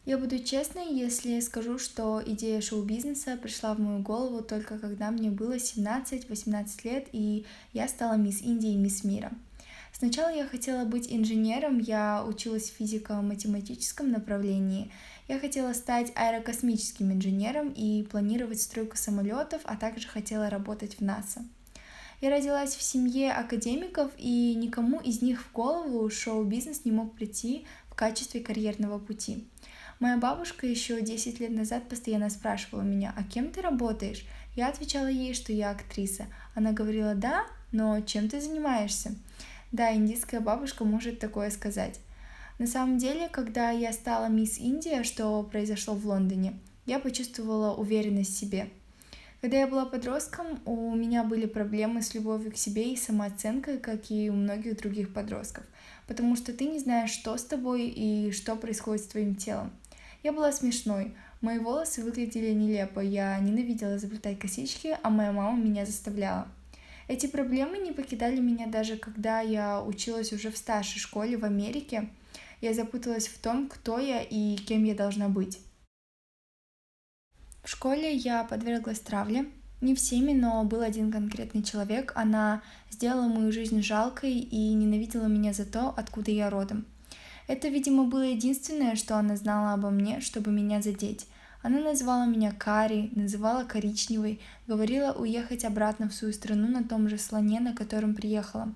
Я буду честной, если скажу, что идея шоу-бизнеса пришла в мою голову только когда мне было 17-18 лет, и я стала мисс Индии и мисс Мира. Сначала я хотела быть инженером, я училась в физико-математическом направлении. Я хотела стать аэрокосмическим инженером и планировать стройку самолетов, а также хотела работать в НАСА. Я родилась в семье академиков, и никому из них в голову шоу-бизнес не мог прийти в качестве карьерного пути. Моя бабушка еще 10 лет назад постоянно спрашивала меня: «А кем ты работаешь?» Я отвечала ей, что я актриса. Она говорила: «Да, но чем ты занимаешься?» Да, индийская бабушка может такое сказать. На самом деле, когда я стала мисс Индия, что произошло в Лондоне, я почувствовала уверенность в себе. Когда я была подростком, у меня были проблемы с любовью к себе и самооценкой, как и у многих других подростков, потому что ты не знаешь, что с тобой и что происходит с твоим телом. Я была смешной, мои волосы выглядели нелепо, я ненавидела заплетать косички, а моя мама меня заставляла. Эти проблемы не покидали меня даже когда я училась уже в старшей школе в Америке. Я запуталась в том, кто я и кем я должна быть. В школе я подверглась травле. Не всеми, но был один конкретный человек. Она сделала мою жизнь жалкой и ненавидела меня за то, откуда я родом. Это, видимо, было единственное, что она знала обо мне, чтобы меня задеть. Она называла меня Кари, называла коричневой, говорила уехать обратно в свою страну на том же слоне, на котором приехала.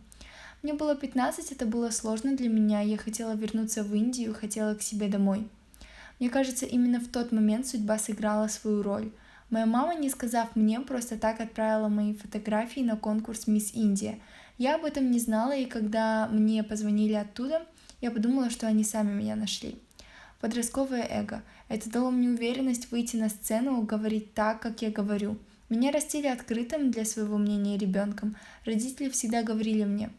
Мне было 15, это было сложно для меня, я хотела вернуться в Индию, хотела к себе домой. Мне кажется, именно в тот момент судьба сыграла свою роль. Моя мама, не сказав мне, просто так отправила мои фотографии на конкурс «Мисс Индия». Я об этом не знала, и когда мне позвонили оттуда, я подумала, что они сами меня нашли. Подростковое эго. Это дало мне уверенность выйти на сцену, говорить так, как я говорю. Меня растили открытым для своего мнения ребенком. Родители всегда говорили мне: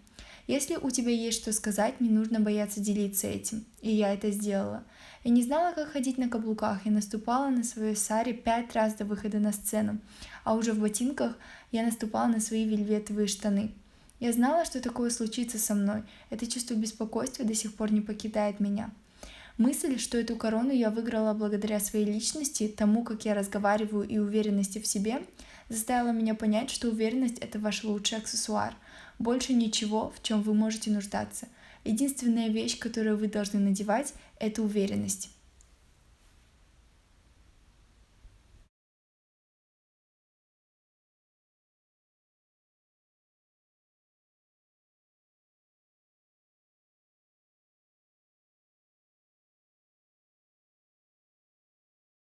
«Если у тебя есть что сказать, не нужно бояться делиться этим». И я это сделала. Я не знала, как ходить на каблуках, и наступала на свою сари 5 раз до выхода на сцену, а уже в ботинках я наступала на свои вельветовые штаны. Я знала, что такое случится со мной. Это чувство беспокойства до сих пор не покидает меня. Мысль, что эту корону я выиграла благодаря своей личности, тому, как я разговариваю и уверенности в себе, заставила меня понять, что уверенность — это ваш лучший аксессуар. Больше ничего, в чем вы можете нуждаться. Единственная вещь, которую вы должны надевать, это уверенность.